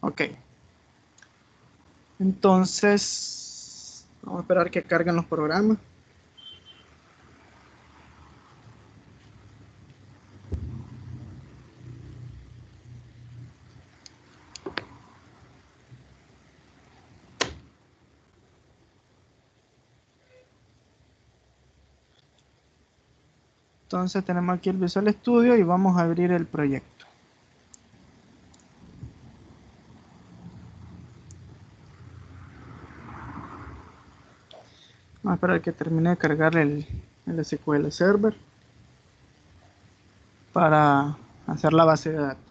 Ok. Entonces, vamos a esperar que carguen los programas. Entonces tenemos aquí el Visual Studio y vamos a abrir el proyecto. Vamos a esperar que termine de cargar el SQL Server para hacer la base de datos.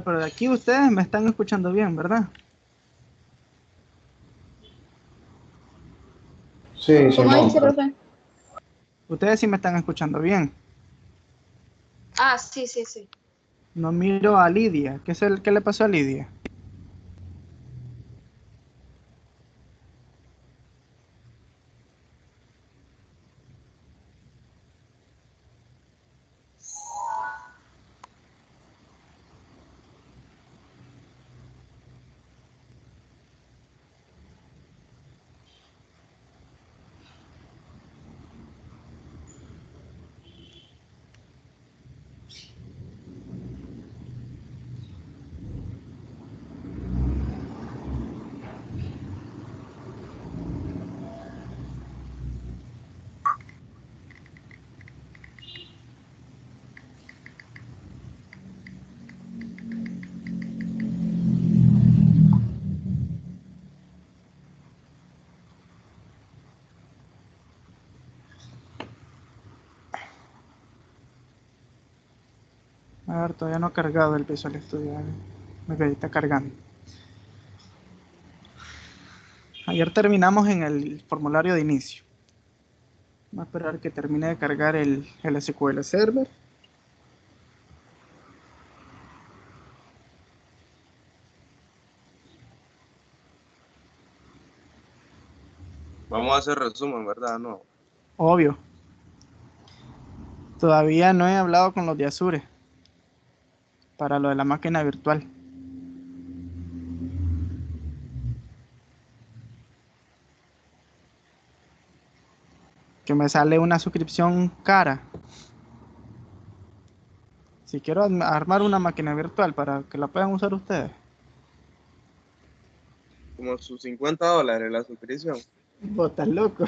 Pero de aquí ustedes me están escuchando bien, ¿verdad? Sí, ¿Cómo dice, Simón. profe? Ustedes sí me están escuchando bien. Ah, sí, sí, sí. No miro a Lidia. ¿Qué le pasó a Lidia? A ver, todavía no ha cargado el Visual Studio. Ok, está cargando. Ayer terminamos en el formulario de inicio. Vamos a esperar que termine de cargar el SQL Server. Vamos a hacer resumen, ¿verdad? No. Obvio. Todavía no he hablado con los de Azure para lo de la máquina virtual. Que me sale una suscripción cara. Si quiero armar una máquina virtual para que la puedan usar ustedes. Como sus $50 la suscripción. Vos estás loco.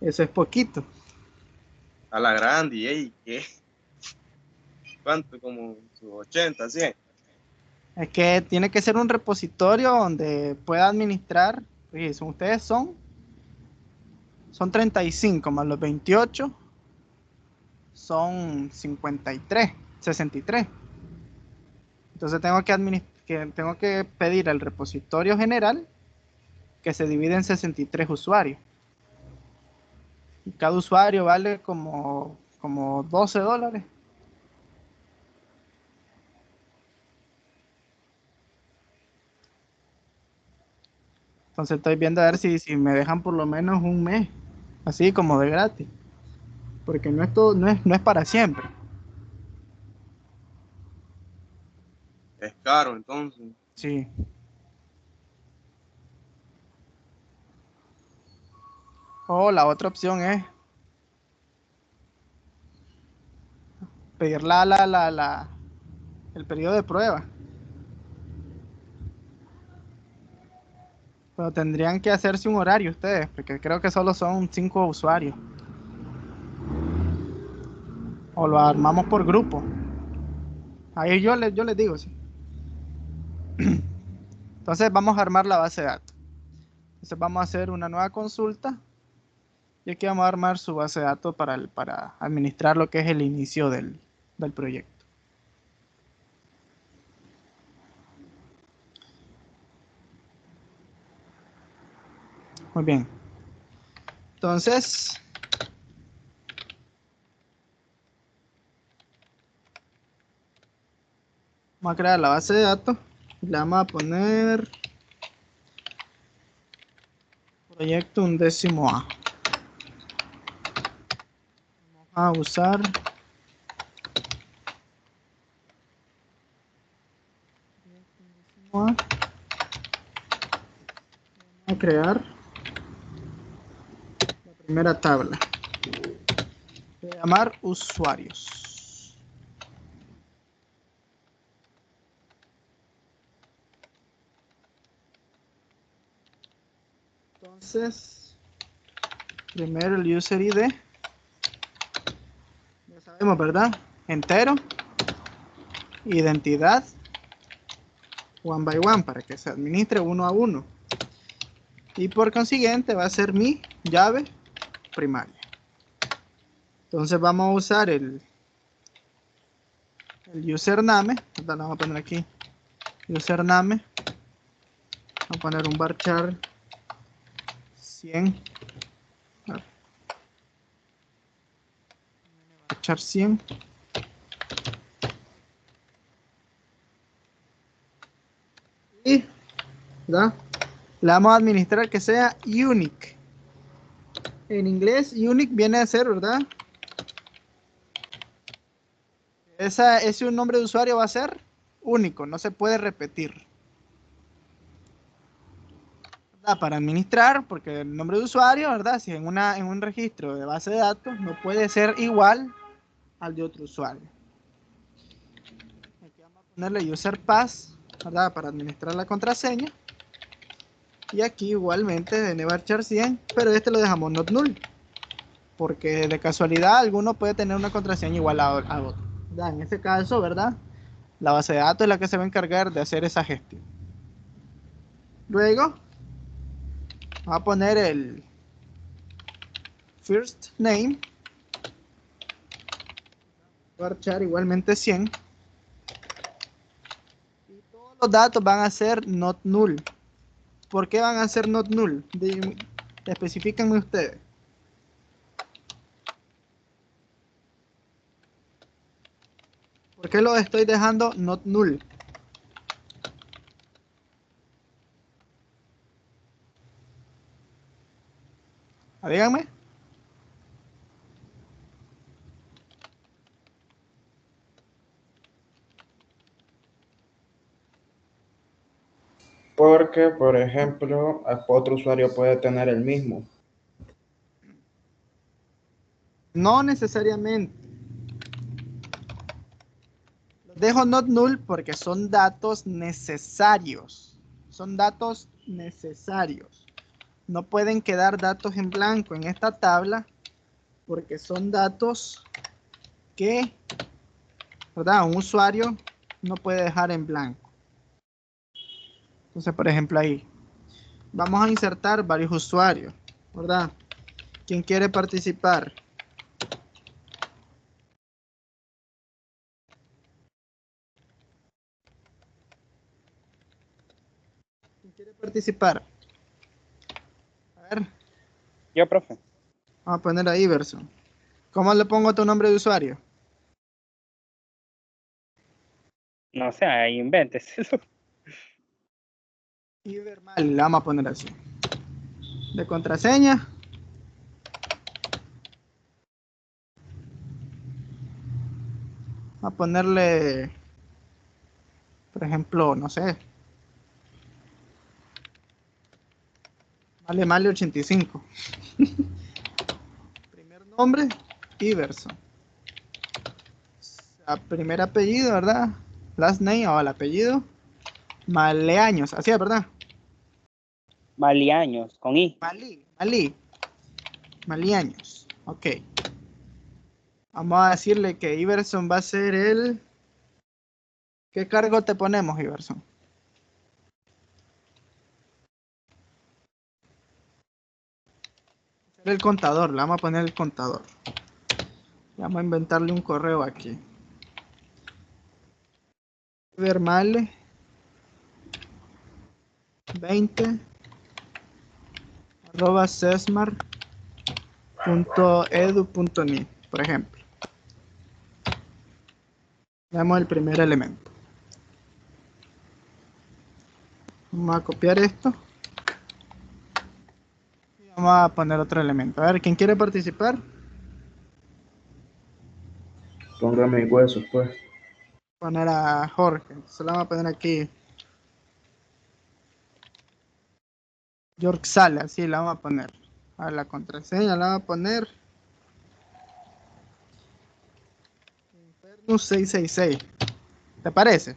Eso es poquito. A la grande, y ey, ¿qué? ¿Cuánto? Como sus 80, 100. Es que tiene que ser un repositorio donde pueda administrar. Oye, ustedes son 35 más los 28 son 53, 63. Entonces tengo que pedir el repositorio general que se divide en 63 usuarios. Y cada usuario vale como $12. Entonces estoy viendo a ver si me dejan por lo menos un mes, así como de gratis. Porque no es todo, no es para siempre. Es caro, entonces. Sí. O la otra opción es pedir el periodo de prueba. Pero tendrían que hacerse un horario ustedes, porque creo que solo son 5 usuarios. O lo armamos por grupo. Ahí yo les digo, sí. Entonces vamos a armar la base de datos. Entonces vamos a hacer una nueva consulta. Y aquí vamos a armar su base de datos para administrar lo que es el inicio del proyecto. Muy bien. Entonces, vamos a crear la base de datos. Le vamos a poner proyecto 11A. Vamos a usar vamos a crear la primera tabla. Voy a llamar usuarios. Entonces, primero el user ID. Ya sabemos, ¿verdad? Entero. Identidad. One by one, para que se administre uno a uno. Y por consiguiente va a ser mi llave primaria. Entonces vamos a usar el username. Lo vamos a poner aquí. Username. Vamos a poner un varchar 100. Varchar 100. Y ¿verdad? La vamos a administrar que sea unique. En inglés, unique viene a ser, ¿verdad? Ese nombre de usuario va a ser único, no se puede repetir. ¿Verdad? Para administrar, porque el nombre de usuario, ¿verdad? Si en un registro de base de datos no puede ser igual al de otro usuario. Aquí vamos a ponerle user pass, ¿verdad? Para administrar la contraseña. Y aquí igualmente de varchar 100, pero este lo dejamos not null. Porque de casualidad alguno puede tener una contraseña igual a otro. ¿Verdad? En este caso, ¿verdad? La base de datos es la que se va a encargar de hacer esa gestión. Luego, vamos a poner el first name. Varchar igualmente 100. Y todos los datos van a ser not null. ¿Por qué van a ser not null? Especifíquenme ustedes. ¿Por qué lo estoy dejando not null? Díganme. Porque, por ejemplo, otro usuario puede tener el mismo. No necesariamente. Los dejo not null porque son datos necesarios. Son datos necesarios. No pueden quedar datos en blanco en esta tabla porque son datos que, ¿verdad? Un usuario no puede dejar en blanco. Entonces, por ejemplo, ahí vamos a insertar varios usuarios, ¿verdad? ¿Quién quiere participar? ¿Quién quiere participar? A ver, Yo, profe. vamos a poner a Iverson. ¿Cómo le pongo tu nombre de usuario? No sé, ahí inventes eso. Ibermal, le vamos a poner así. De contraseña. A ponerle, por ejemplo, no sé. Male 85. Primer nombre, Iverson. Primer apellido, ¿verdad? Last name o el apellido. Maleaños, así es, ¿verdad? Maliaños, con I. Maliaños. Ok. Vamos a decirle que Iverson va a ser el... ¿Qué cargo te ponemos, Iverson? El contador, le vamos a poner el contador. Vamos a inventarle un correo aquí. Ibermale 20 @sesmar.edu.ni, por ejemplo. Damos el primer elemento. Vamos a copiar esto. Y vamos a poner otro elemento. A ver, ¿quién quiere participar? Póngame huesos, pues. Poner a Jorge. Se lo vamos a poner aquí. George Sala, así la vamos a poner. A la contraseña la vamos a poner. Infernus 666. ¿Te parece?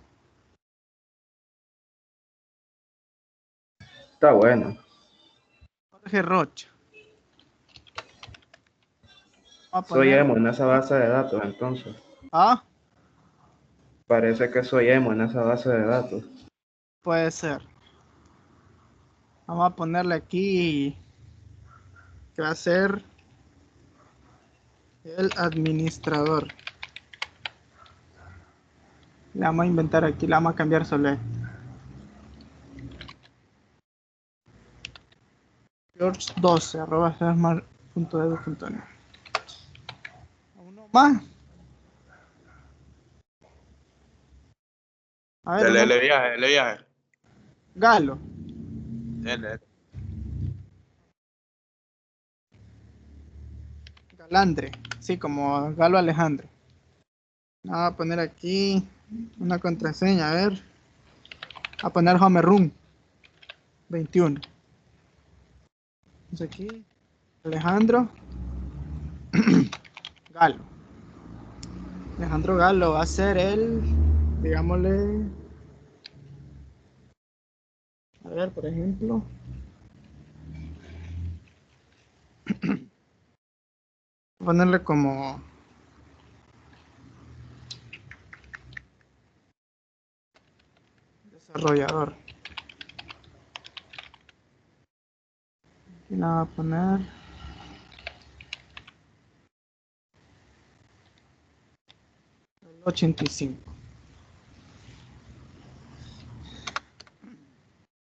Está bueno. Jorge Rocha. Vamos a Soy poner. emo en esa base de datos, entonces. Ah, Parece que soy emo en esa base de datos. puede ser. Vamos a ponerle aquí que va a ser el administrador. Le vamos a inventar aquí, le vamos a cambiar solo esto. George12@sesmar.edu.ni. Uno más. A ver, uno. Dele viaje, dele viaje. Galo. Dele. Galandre. Sí, como Galo Alejandro. Vamos a poner aquí una contraseña. A ver. A poner Home Room 21. Entonces aquí. Alejandro Galo. Alejandro Galo va a ser el, digámosle, a ver, por ejemplo, ponerle como desarrollador. Aquí la voy a poner 85.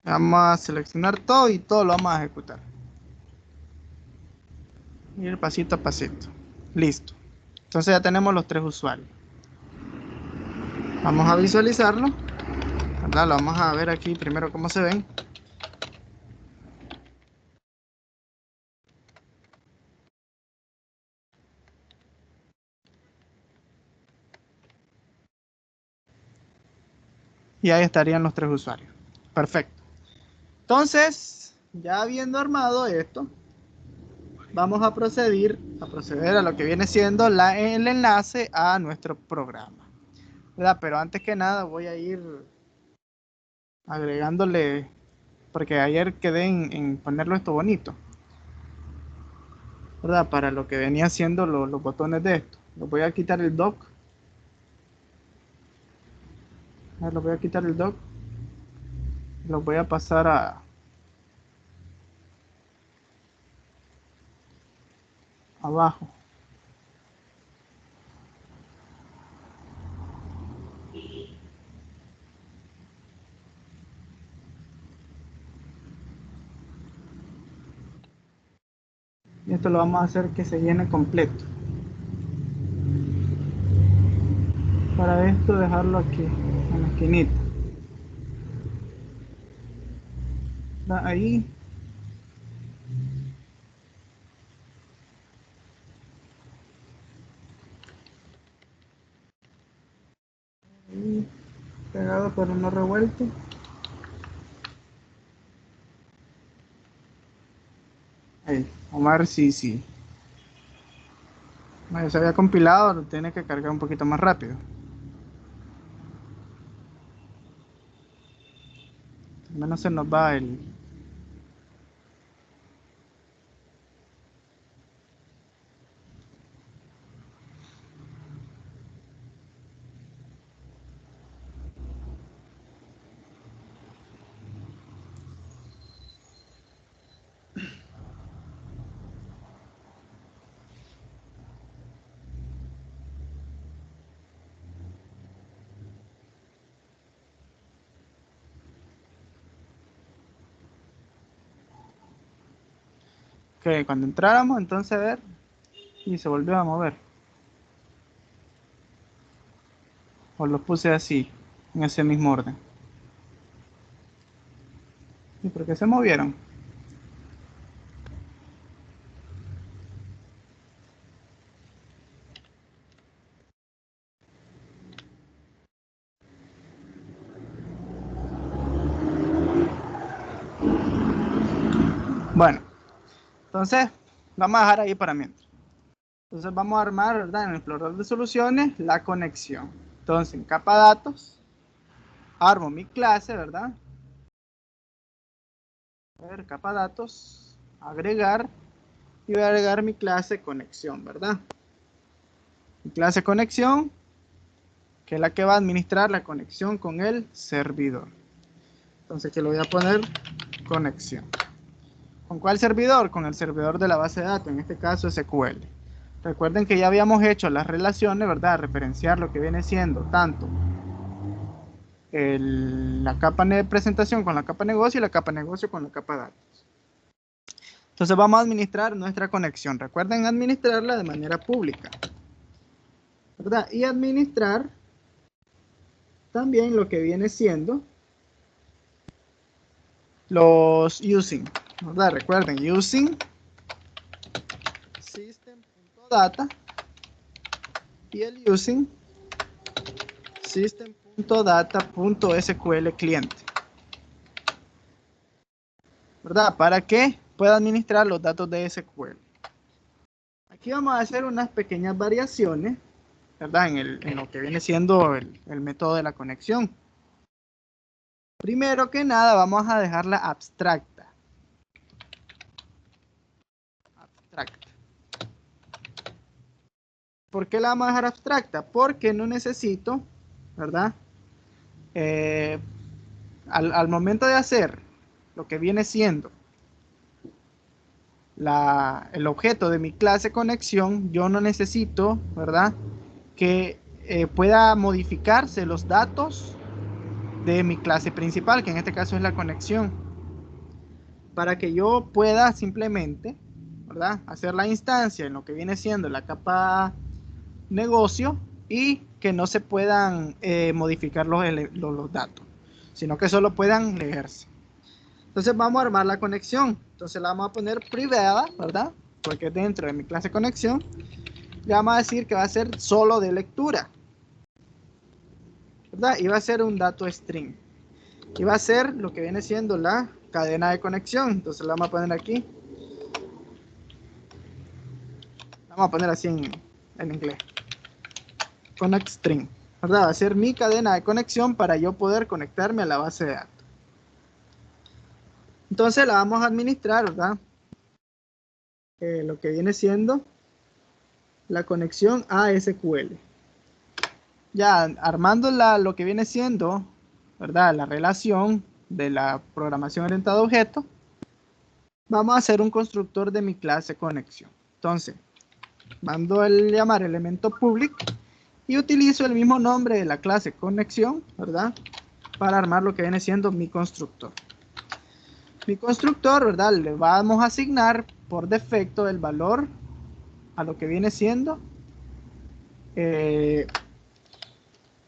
Vamos a seleccionar todo y todo lo vamos a ejecutar. Ir pasito a pasito. Listo. Entonces ya tenemos los tres usuarios. Vamos a visualizarlo. ¿Verdad? Lo vamos a ver aquí primero cómo se ven. Y ahí estarían los tres usuarios. Perfecto. Entonces, ya habiendo armado esto, vamos a proceder a lo que viene siendo el enlace a nuestro programa, ¿verdad? Pero antes que nada voy a ir agregándole, porque ayer quedé en ponerlo esto bonito, ¿verdad? Para lo que venía siendo los botones de esto. Los voy a quitar el dock. Los voy a quitar el dock. Los voy a pasar a abajo. Y esto lo vamos a hacer que se llene completo. Para esto dejarlo aquí, en la esquinita. Ahí. Ahí. Pegado pero no revuelto. Ahí. Vamos a ver si. Bueno, se había compilado, lo tiene que cargar un poquito más rápido. Al menos se nos va el. Que cuando entráramos, entonces a ver, y se volvió a mover. O lo puse así, en ese mismo orden. ¿Y por qué se movieron? Bueno, entonces vamos a dejar ahí para mientras. Entonces vamos a armar, ¿verdad? En el explorador de soluciones, la conexión. Entonces en capa datos, armo mi clase, ¿verdad? A ver, capa datos, agregar, y voy a agregar mi clase conexión, ¿verdad? Mi clase conexión, que es la que va a administrar la conexión con el servidor. Entonces que le voy a poner conexión. ¿Con cuál servidor? Con el servidor de la base de datos, en este caso SQL. Recuerden que ya habíamos hecho las relaciones, ¿verdad? Referenciar lo que viene siendo tanto la capa de presentación con la capa negocio y la capa negocio con la capa datos. Entonces vamos a administrar nuestra conexión. Recuerden administrarla de manera pública, ¿verdad? Y administrar también lo que viene siendo los using, ¿verdad? Recuerden, using system.data y el using system.data.sql cliente, ¿verdad? Para que pueda administrar los datos de SQL. Aquí vamos a hacer unas pequeñas variaciones, ¿verdad? En lo que viene siendo el método de la conexión. Primero que nada, vamos a dejarla abstracta. ¿Por qué la vamos a dejar abstracta? Porque no necesito, ¿verdad? Al momento de hacer lo que viene siendo el objeto de mi clase conexión, yo no necesito, ¿verdad? Que pueda modificarse los datos de mi clase principal, que en este caso es la conexión, para que yo pueda simplemente, ¿verdad? Hacer la instancia en lo que viene siendo la capa negocio y que no se puedan modificar los datos, sino que solo puedan leerse. Entonces vamos a armar la conexión. Entonces la vamos a poner privada, ¿verdad? Porque dentro de mi clase conexión le vamos a decir que va a ser solo de lectura, ¿verdad? Y va a ser un dato string. Y va a ser lo que viene siendo la cadena de conexión. Entonces la vamos a poner aquí. La vamos a poner así en inglés. Connect string, ¿verdad? Va a ser mi cadena de conexión para yo poder conectarme a la base de datos. Entonces la vamos a administrar, ¿verdad? Lo que viene siendo la conexión a SQL. Ya armando lo que viene siendo, ¿verdad? La relación de la programación orientada a objetos, vamos a hacer un constructor de mi clase conexión. Entonces, mando el llamar elemento public y utilizo el mismo nombre de la clase conexión, ¿verdad? Para armar lo que viene siendo mi constructor. Mi constructor, ¿verdad? Le vamos a asignar por defecto el valor a lo que viene siendo.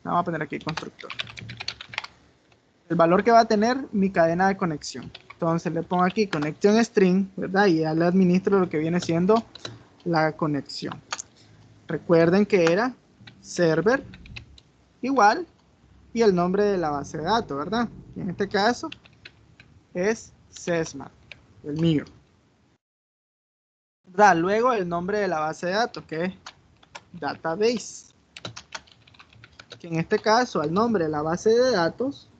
Vamos a poner aquí constructor. El valor que va a tener mi cadena de conexión. Entonces le pongo aquí connection string, ¿verdad? Y ya le administro lo que viene siendo la conexión. Recuerden que era server igual y el nombre de la base de datos, ¿verdad? Y en este caso es CSMAT, el mío. ¿Verdad? Luego el nombre de la base de datos, que es database. Que en este caso al nombre de la base de datos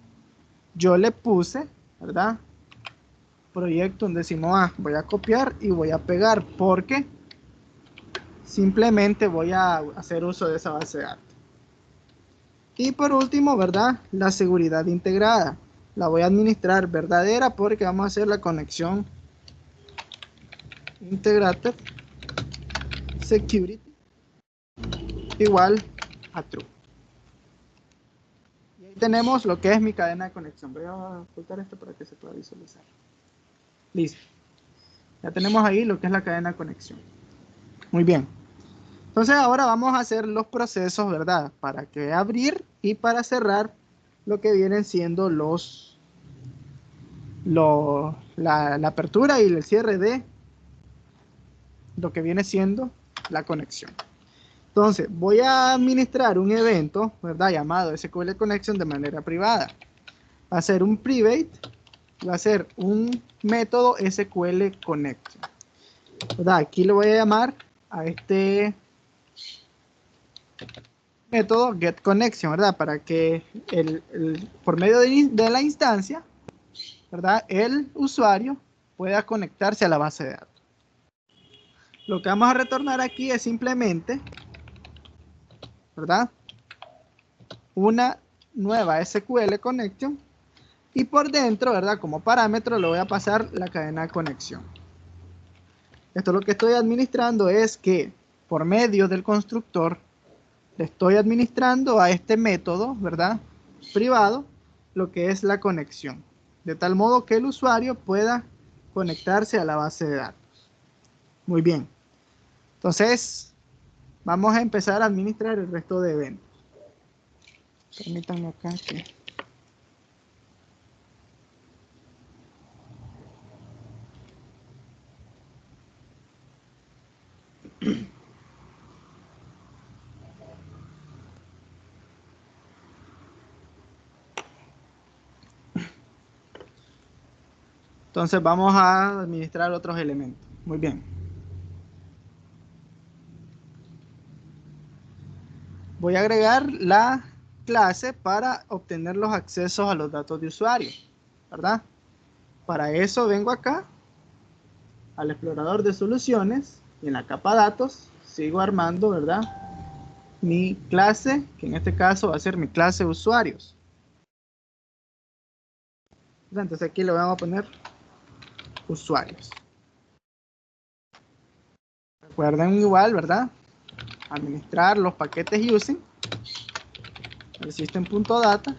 yo le puse, ¿verdad? Proyecto 1A. Voy a copiar y voy a pegar porque simplemente voy a hacer uso de esa base de datos. Y por último, ¿verdad? La seguridad integrada. La voy a administrar verdadera porque vamos a hacer la conexión integrated security igual a true. Y ahí tenemos lo que es mi cadena de conexión. Voy a ocultar esto para que se pueda visualizar. Listo. Ya tenemos ahí lo que es la cadena de conexión. Muy bien. Entonces ahora vamos a hacer los procesos, ¿verdad? Para que abrir y para cerrar lo que vienen siendo la apertura y el cierre de lo que viene siendo la conexión. Entonces voy a administrar un evento, ¿verdad? Llamado SQL Connection de manera privada. Va a ser un private, va a ser un método SQL Connection, ¿verdad? Aquí lo voy a llamar a este método getConnection, ¿verdad? Para que por medio de la instancia, ¿verdad? El usuario pueda conectarse a la base de datos. Lo que vamos a retornar aquí es simplemente, ¿verdad? Una nueva SQL Connection y por dentro, ¿verdad? Como parámetro le voy a pasar la cadena de conexión. Esto lo que estoy administrando es que por medio del constructor le estoy administrando a este método, ¿verdad? Privado, lo que es la conexión. De tal modo que el usuario pueda conectarse a la base de datos. Muy bien. Entonces, vamos a empezar a administrar el resto de eventos. Permítanme acá que... Entonces vamos a administrar otros elementos. Muy bien. Voy a agregar la clase para obtener los accesos a los datos de usuario, ¿verdad? Para eso vengo acá al explorador de soluciones y en la capa datos sigo armando, ¿verdad? Mi clase, que en este caso va a ser mi clase usuarios. Entonces aquí le vamos a poner usuarios. Recuerden igual, ¿verdad? Administrar los paquetes using, el system.data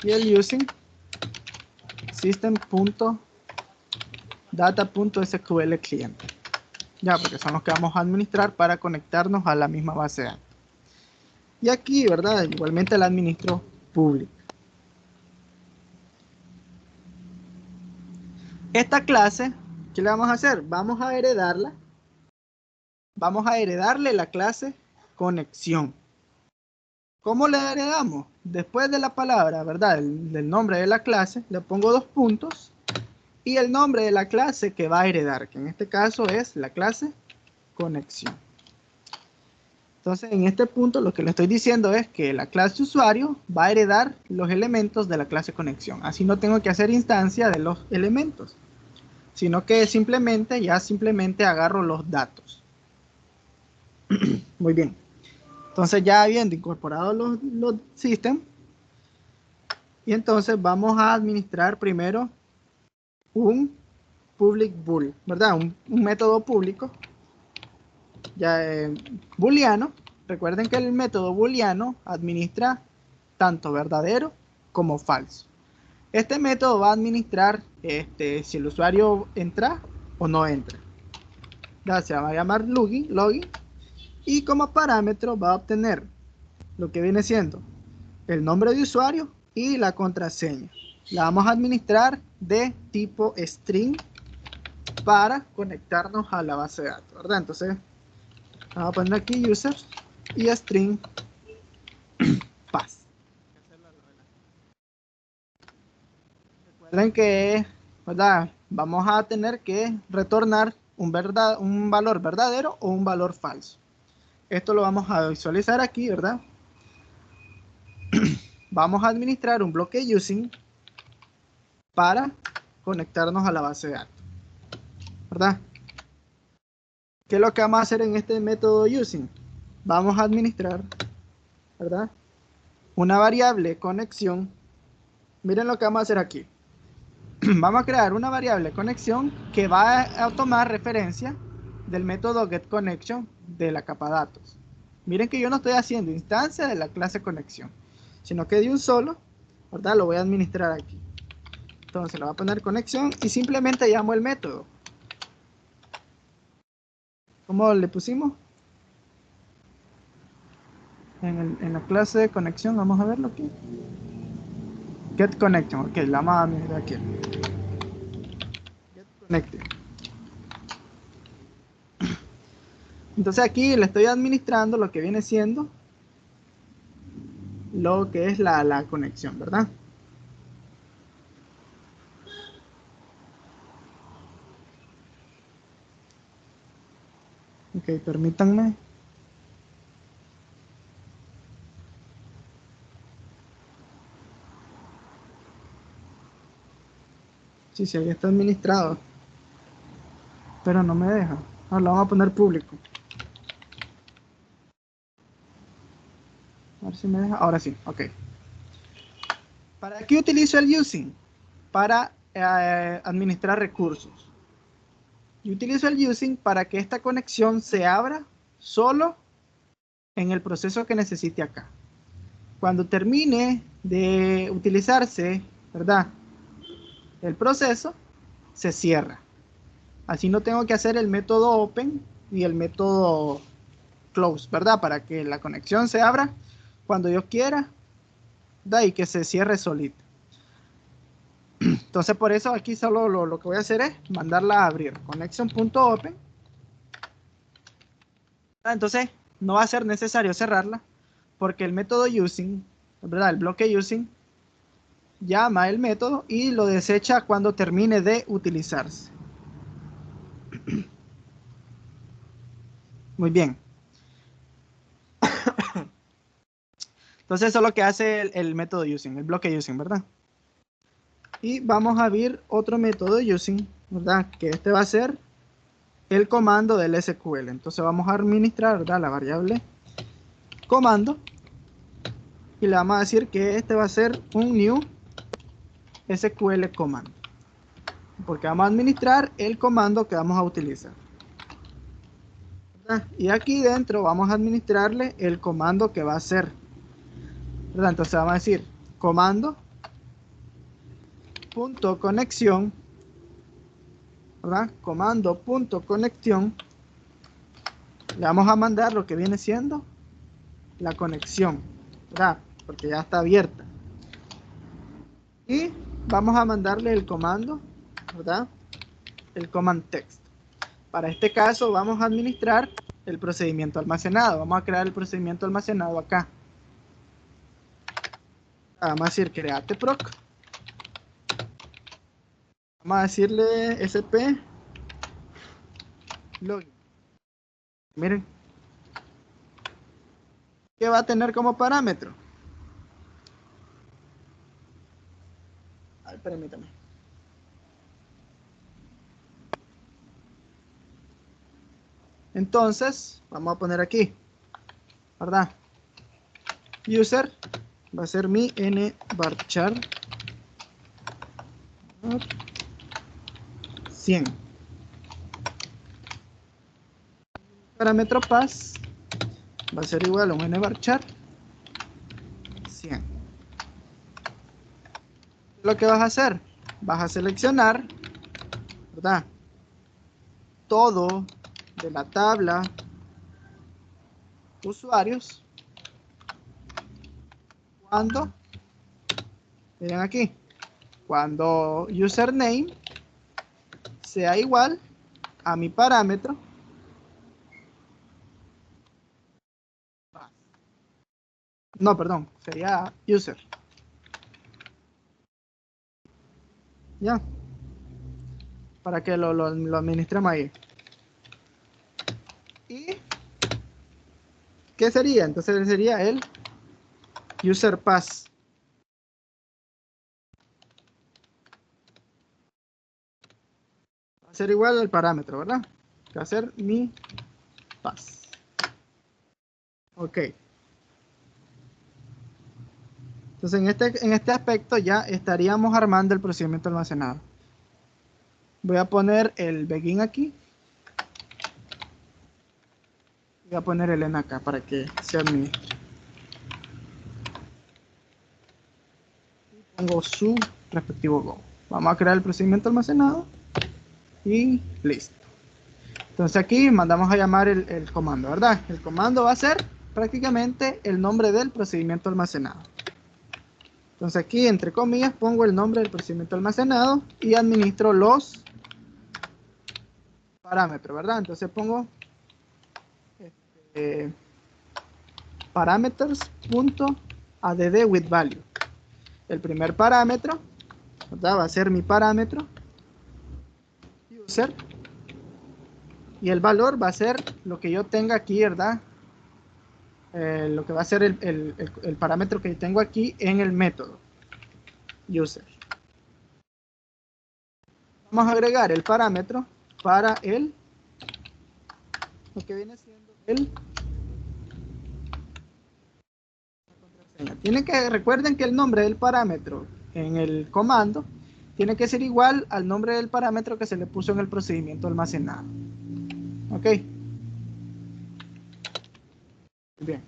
y el using system.data.sql cliente. Ya, porque son los que vamos a administrar para conectarnos a la misma base de datos. Y aquí, ¿verdad? Igualmente la administro pública. Esta clase, ¿qué le vamos a hacer? Vamos a heredarla. Vamos a heredarle la clase conexión. ¿Cómo le heredamos? Después de la palabra, ¿verdad? Del nombre de la clase, le pongo 2 puntos y el nombre de la clase que va a heredar, que en este caso es la clase conexión. Entonces, en este punto lo que le estoy diciendo es que la clase usuario va a heredar los elementos de la clase conexión. Así no tengo que hacer instancia de los elementos, sino que simplemente agarro los datos. Muy bien. Entonces ya habiendo incorporado los systems, y entonces vamos a administrar primero un public bool, ¿verdad? Un método público ya booleano. Recuerden que el método booleano administra tanto verdadero como falso. Este método va a administrar si el usuario entra o no entra. Ya se va a llamar login, y como parámetro va a obtener lo que viene siendo el nombre de usuario y la contraseña. La vamos a administrar de tipo string para conectarnos a la base de datos, ¿verdad? Entonces vamos a poner aquí users y string pass. Recuerden que, ¿verdad? Vamos a tener que retornar un valor verdadero o un valor falso. Esto lo vamos a visualizar aquí, ¿verdad? Vamos a administrar un bloque using para conectarnos a la base de datos, ¿verdad? ¿Qué es lo que vamos a hacer en este método using? Vamos a administrar, ¿verdad? Una variable conexión. Miren lo que vamos a hacer aquí. Vamos a crear una variable conexión que va a tomar referencia del método getConnection de la capa datos. Miren que yo no estoy haciendo instancia de la clase conexión, sino que de un solo, ¿verdad? Lo voy a administrar aquí. Entonces le voy a poner conexión y simplemente llamo el método. ¿Cómo le pusimos? En la clase de conexión, vamos a verlo aquí. Get connection, ok, la vamos a mirar aquí. Get connected. Entonces aquí le estoy administrando lo que viene siendo lo que es la conexión, ¿verdad? Ok, permítanme. Sí, sí, ahí está administrado. Pero no me deja. Ah, lo vamos a poner público. A ver si me deja. Ahora sí, ok. ¿Para qué utilizo el using? Para administrar recursos. Yo utilizo el using para que esta conexión se abra solo en el proceso que necesite acá. Cuando termine de utilizarse, ¿verdad?, el proceso, se cierra. Así no tengo que hacer el método open y el método close, ¿verdad? Para que la conexión se abra cuando yo quiera, ¿verdad? Y que se cierre solito. Entonces por eso aquí solo lo que voy a hacer es mandarla a abrir. Connection.open. Entonces no va a ser necesario cerrarla porque el método using, ¿verdad?, el bloque using, llama el método y lo desecha cuando termine de utilizarse. Muy bien. Entonces eso es lo que hace el método using, el bloque using, ¿verdad? Y vamos a ver otro método using, ¿verdad? Que este va a ser el comando del SQL. Entonces vamos a administrar, ¿verdad?, la variable comando. Y le vamos a decir que este va a ser un new SQL command. Porque vamos a administrar el comando que vamos a utilizar, ¿verdad? Y aquí dentro vamos a administrarle el comando que va a ser, ¿verdad? Entonces vamos a decir comando punto conexión, ¿verdad? Comando punto conexión. Le vamos a mandar lo que viene siendo la conexión, ¿verdad? Porque ya está abierta. Y vamos a mandarle el comando, ¿verdad?, el command text. Para este caso vamos a administrar el procedimiento almacenado. Vamos a crear el procedimiento almacenado acá. Vamos a decir create proc. Vamos a decirle sp login. Miren, ¿qué va a tener como parámetro? Ay, permítame. Entonces, vamos a poner aquí, ¿verdad? User va a ser mi nvarchar 100. Parámetro pass va a ser igual a un nvarchar 100. Lo que vas a hacer, vas a seleccionar, ¿verdad?, todo de la tabla usuarios cuando, miren aquí, cuando username sea igual a mi parámetro no, perdón, sería user, ya, para que lo administremos ahí. ¿Y qué sería? Entonces sería el user pass. Va a ser igual al parámetro, ¿verdad? Que va a ser mi pass. Ok. Entonces en este aspecto ya estaríamos armando el procedimiento almacenado. Voy a poner el begin aquí. Voy a poner el en acá para que se administre. Pongo su respectivo go. Vamos a crear el procedimiento almacenado y listo. Entonces aquí mandamos a llamar el comando, ¿verdad? El comando va a ser prácticamente el nombre del procedimiento almacenado. Entonces aquí, entre comillas, pongo el nombre del procedimiento almacenado y administro los parámetros, ¿verdad? Entonces pongo parameters.add with value. El primer parámetro, ¿verdad? Va a ser mi parámetro user y el valor va a ser lo que yo tenga aquí, ¿verdad? Lo que va a ser el parámetro que yo tengo aquí en el método user. Vamos a agregar el parámetro para lo que viene siendo la contraseña. Recuerden que el nombre del parámetro en el comando tiene que ser igual al nombre del parámetro que se le puso en el procedimiento almacenado. Ok. Bien.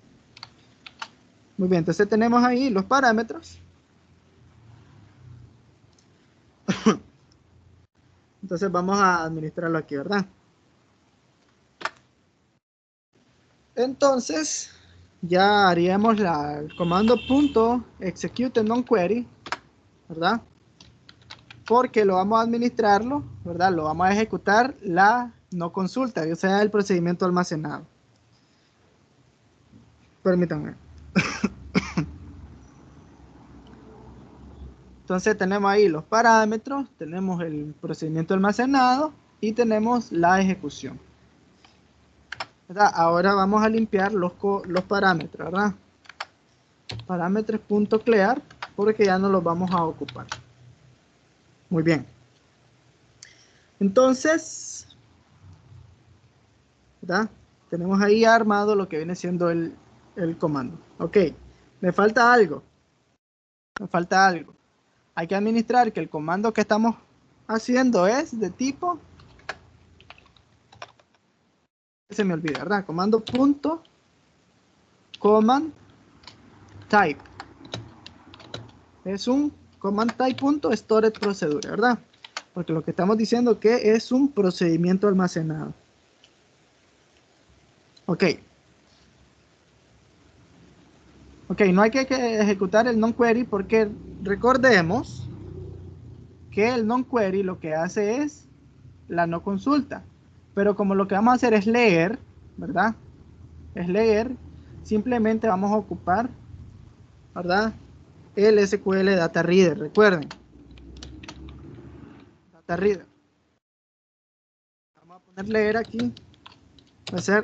Muy bien, entonces tenemos ahí los parámetros. Entonces vamos a administrarlo aquí, ¿verdad? Entonces ya haríamos el comando .execute non-query, ¿verdad? Porque lo vamos a administrarlo, ¿verdad? Lo vamos a ejecutar la no consulta, o sea, el procedimiento almacenado. Permítanme. Entonces tenemos ahí los parámetros, tenemos el procedimiento almacenado y tenemos la ejecución, ¿verdad? Ahora vamos a limpiar los parámetros, ¿verdad? Parámetros.clear, porque ya no los vamos a ocupar. Muy bien. Entonces, ¿verdad? Tenemos ahí armado lo que viene siendo el comando. Ok, me falta algo. Me falta algo. Hay que administrar que el comando que estamos haciendo es de tipo, se me olvida, ¿verdad? Comando .command type. Es un command type .stored procedure, ¿verdad? Porque lo que estamos diciendo que es un procedimiento almacenado. Ok. Ok, no hay que ejecutar el non-query porque recordemos que el non-query lo que hace es la no consulta. Pero como lo que vamos a hacer es leer, ¿verdad? Es leer, simplemente vamos a ocupar, ¿verdad? El SQL Data Reader, recuerden. Data Reader. Vamos a poner leer aquí.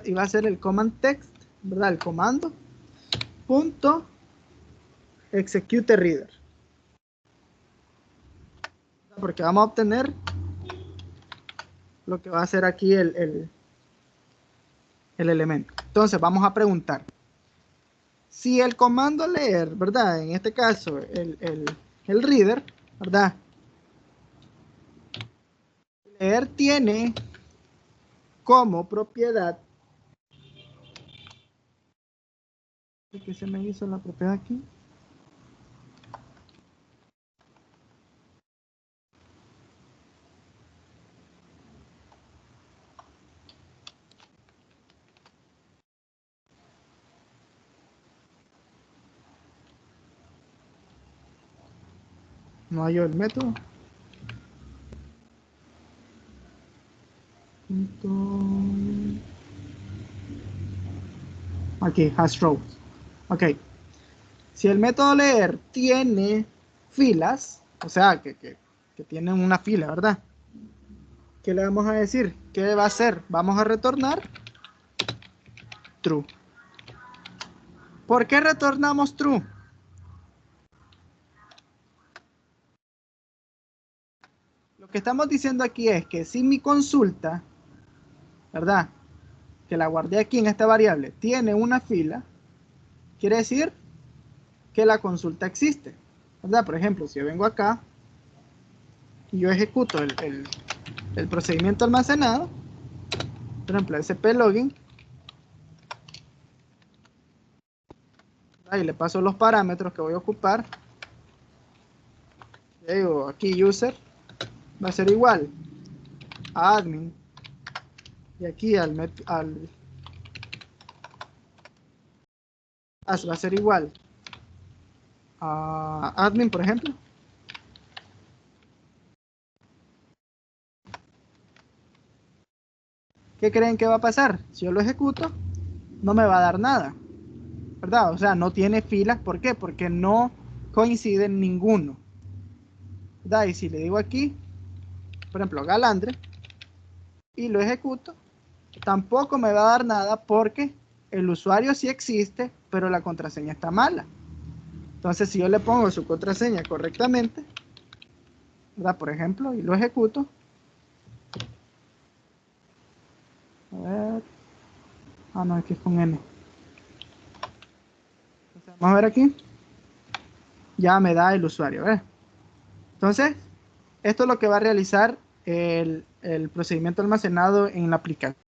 Y va a ser el command text, ¿verdad? El comando .execute reader. Porque vamos a obtener lo que va a ser aquí el elemento. Entonces vamos a preguntar. Si el comando leer, ¿verdad? En este caso, el reader, ¿verdad? Leer tiene como propiedad. ¿Qué se me hizo la propiedad aquí? No hallo el método. Aquí, hash rows. Ok. Si el método leer tiene filas, o sea, que tienen una fila, ¿verdad? ¿Qué le vamos a decir? ¿Qué va a hacer? Vamos a retornar true. ¿Por qué retornamos true? Lo que estamos diciendo aquí es que si mi consulta, ¿verdad? Que la guardé aquí en esta variable, tiene una fila, quiere decir que la consulta existe, ¿verdad? Por ejemplo, si yo vengo acá y yo ejecuto el procedimiento almacenado, por ejemplo, SP login, y le paso los parámetros que voy a ocupar, le digo aquí user, va a ser igual a admin, y aquí va a ser igual a admin, por ejemplo. ¿Qué creen que va a pasar? Si yo lo ejecuto, no me va a dar nada, ¿verdad? O sea, no tiene filas. ¿Por qué? Porque no coinciden ninguno, ¿verdad? Y si le digo aquí, por ejemplo, Galandre, y lo ejecuto, tampoco me va a dar nada porque el usuario sí existe, pero la contraseña está mala. Entonces, si yo le pongo su contraseña correctamente, ¿verdad? Por ejemplo, y lo ejecuto. A ver. Ah, no, aquí es con N. Entonces, vamos a ver aquí. Ya me da el usuario, ¿ves? Entonces, esto es lo que va a realizar el procedimiento almacenado en la aplicación.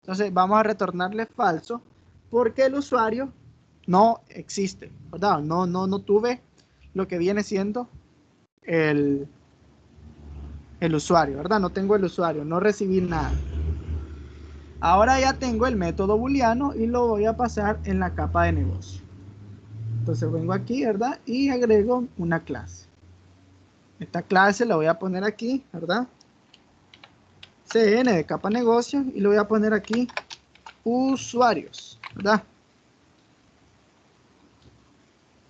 Entonces, vamos a retornarle falso porque el usuario no existe, ¿verdad? No tuve lo que viene siendo el usuario, ¿verdad? No tengo el usuario, no recibí nada. Ahora ya tengo el método booleano y lo voy a pasar en la capa de negocio. Entonces vengo aquí, ¿verdad? Y agrego una clase. Esta clase la voy a poner aquí, ¿verdad? CN de capa negocio y le voy a poner aquí usuarios, ¿verdad?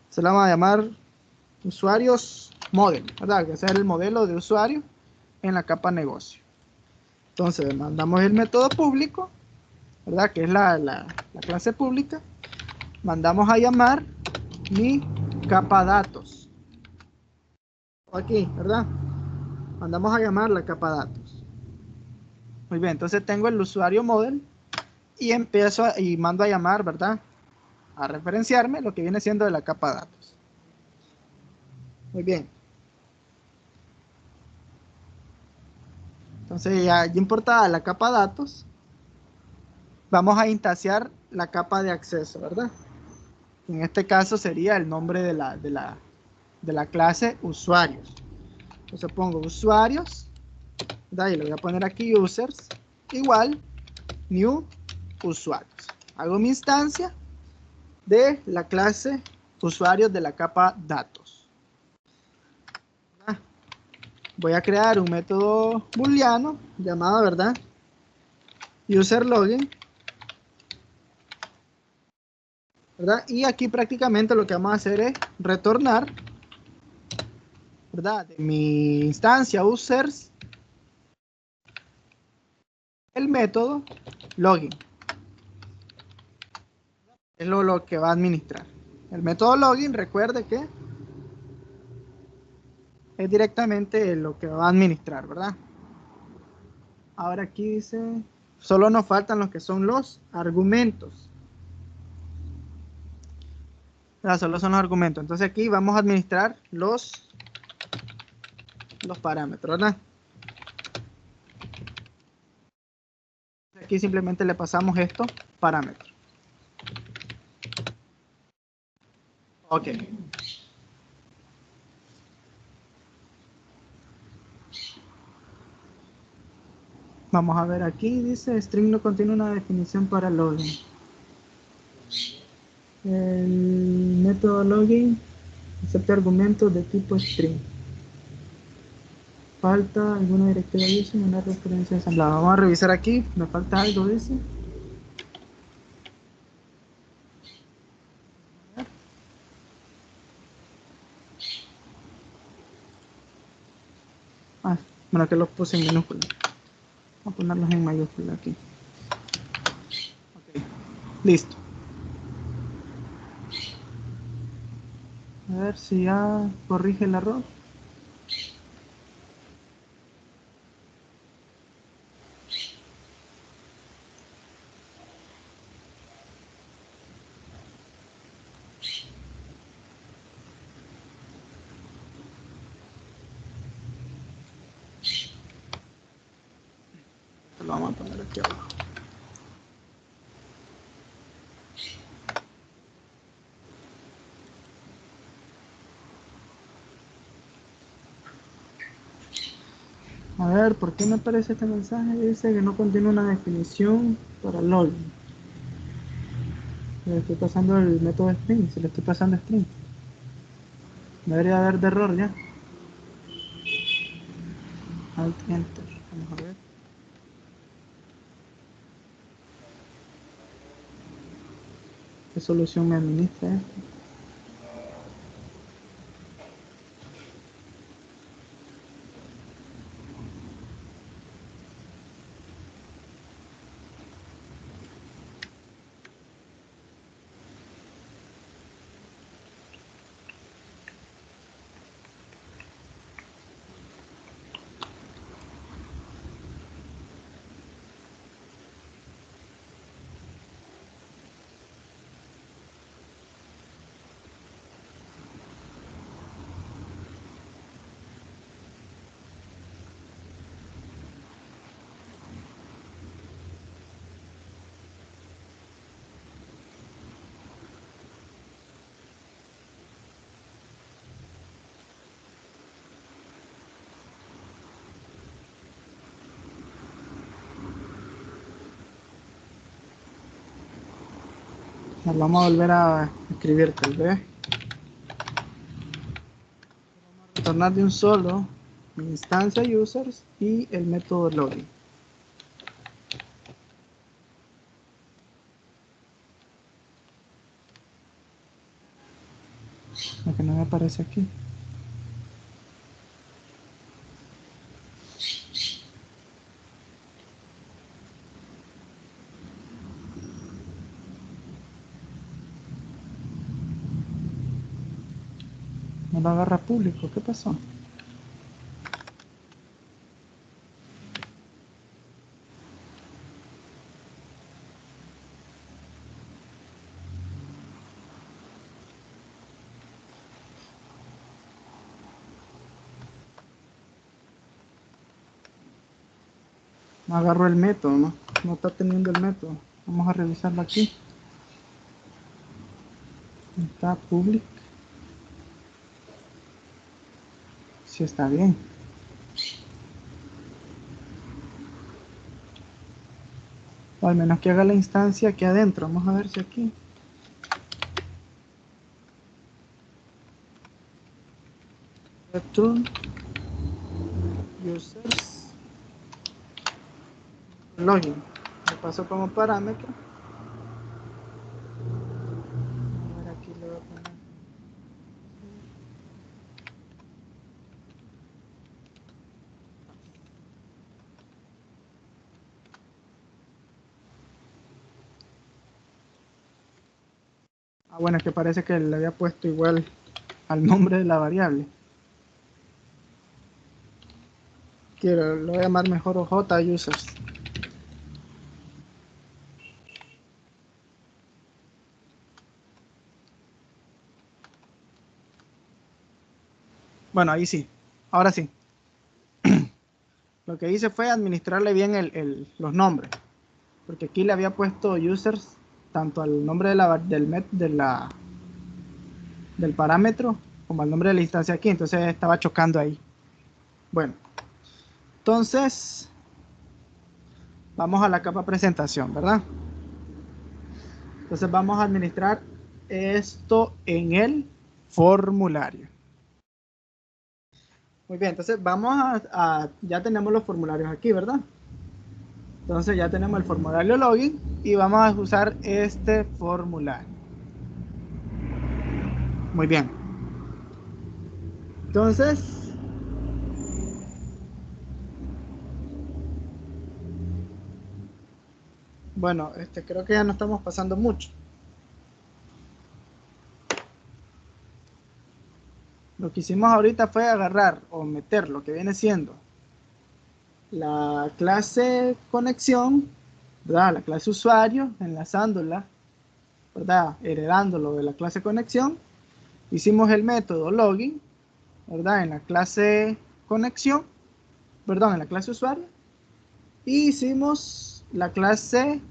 Se la vamos a llamar usuarios model, ¿verdad? Que sea el modelo de usuario en la capa negocio. Entonces mandamos el método público, ¿verdad? Que es la clase pública. Mandamos a llamar mi capa datos. Aquí, ¿verdad? Mandamos a llamar la capa datos. Muy bien, entonces tengo el usuario model y y mando a llamar, ¿verdad? A referenciarme lo que viene siendo de la capa datos. Muy bien. Entonces ya importada la capa datos, vamos a instanciar la capa de acceso, ¿verdad? En este caso sería el nombre de la clase usuarios. Entonces pongo usuarios, ¿verdad? Y le voy a poner aquí users, igual, new usuarios. Hago mi instancia de la clase usuarios de la capa datos. Voy a crear un método booleano llamado, ¿verdad? User login, ¿verdad? Y aquí prácticamente lo que vamos a hacer es retornar, ¿verdad? De mi instancia users, el método login. Es lo que va a administrar. El método login, recuerde que es directamente lo que va a administrar, ¿verdad? Ahora aquí dice, solo nos faltan los que son los argumentos. Solo son los argumentos. Entonces aquí vamos a administrar los parámetros, ¿verdad? Aquí simplemente le pasamos estos parámetros. Ok. Vamos a ver aquí, dice string no contiene una definición para login. El método login acepta argumentos de tipo string. Falta alguna directiva user, una referencia ensamblada. Vamos a revisar aquí, me falta algo, dice. Ah, bueno, que los puse en minúscula. Vamos a ponerlos en mayúscula aquí. Ok, listo. A ver si ya corrige el error. Lo vamos a poner aquí abajo. A ver, ¿por qué me aparece este mensaje? Dice que no contiene una definición para login. Le estoy pasando el método string, se le estoy pasando string. Debería haber de error ya. Alt enter. Vamos a ver. ¿Qué solución me administra esto? Nos vamos a volver a escribir tal vez. Vamos a retornar de un solo mi instancia users y el método login. Lo que no me aparece aquí. No lo agarra público, ¿qué pasó? No agarró el método, ¿no? No está teniendo el método. Vamos a revisarlo aquí. Está public. Sí está bien. O al menos que haga la instancia aquí adentro. Vamos a ver si aquí. Return users login. Lo paso como parámetro. A ver, aquí le voy a poner. Ah, bueno, es que parece que le había puesto igual al nombre de la variable. Lo voy a llamar mejor OJ users. Bueno, ahí sí. Ahora sí. Lo que hice fue administrarle bien los nombres. Porque aquí le había puesto users tanto al nombre del parámetro como al nombre de la instancia aquí. Entonces estaba chocando ahí. Bueno. Entonces, vamos a la capa presentación, ¿verdad? Entonces vamos a administrar esto en el formulario. Muy bien, entonces vamos ya tenemos los formularios aquí, ¿verdad? Entonces ya tenemos el formulario login y vamos a usar este formulario. Muy bien. Entonces, bueno, creo que ya no estamos pasando mucho. Lo que hicimos ahorita fue agarrar o meter lo que viene siendo la clase conexión, ¿verdad? La clase usuario, enlazándola, ¿verdad? Heredándolo de la clase conexión. Hicimos el método login, ¿verdad? En la clase conexión, perdón, en la clase usuario. Y hicimos la clase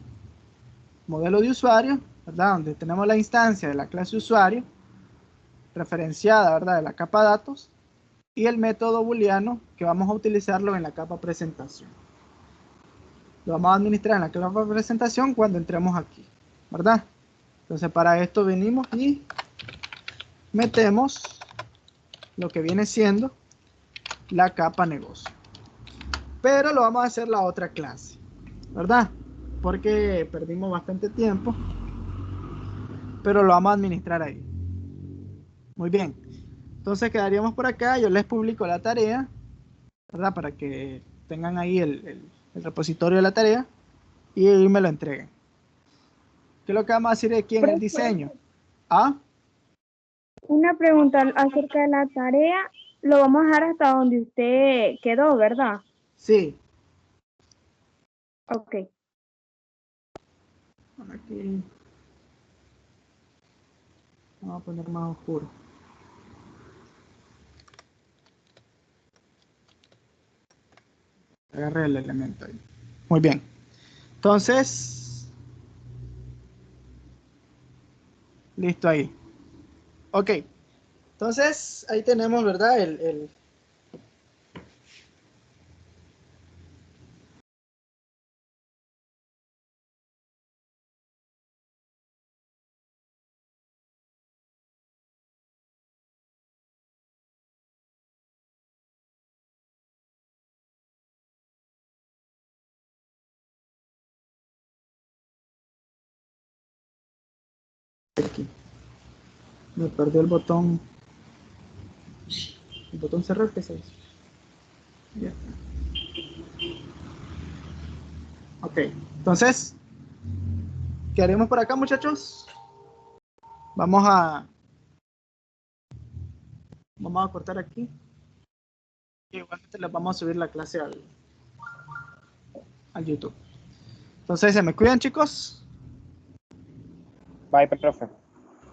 modelo de usuario, ¿verdad? Donde tenemos la instancia de la clase usuario, referenciada, ¿verdad? De la capa datos, y el método booleano que vamos a utilizarlo en la capa presentación. Lo vamos a administrar en la capa presentación cuando entremos aquí, ¿verdad? Entonces para esto venimos y metemos lo que viene siendo la capa negocio. Pero lo vamos a hacer la otra clase, ¿verdad? Porque perdimos bastante tiempo, pero lo vamos a administrar ahí. Muy bien. Entonces quedaríamos por acá. Yo les publico la tarea, ¿verdad? Para que tengan ahí el repositorio de la tarea y ahí me lo entreguen. ¿Qué es lo que vamos a hacer aquí en el diseño? ¿Ah? Una pregunta acerca de la tarea. Lo vamos a dejar hasta donde usted quedó, ¿verdad? Sí. Ok. Aquí. Vamos a poner más oscuro. Agarré el elemento ahí. Muy bien. Entonces, listo ahí. Ok. Entonces, ahí tenemos, ¿verdad? Aquí. Me perdió el botón. El botón cerrar, ¿qué se hizo? Ya está. Ok. Entonces, ¿qué haremos por acá, muchachos? Vamos a cortar aquí. Y igualmente les vamos a subir la clase al YouTube. Entonces, ¿se me cuidan, chicos? Bye, profe.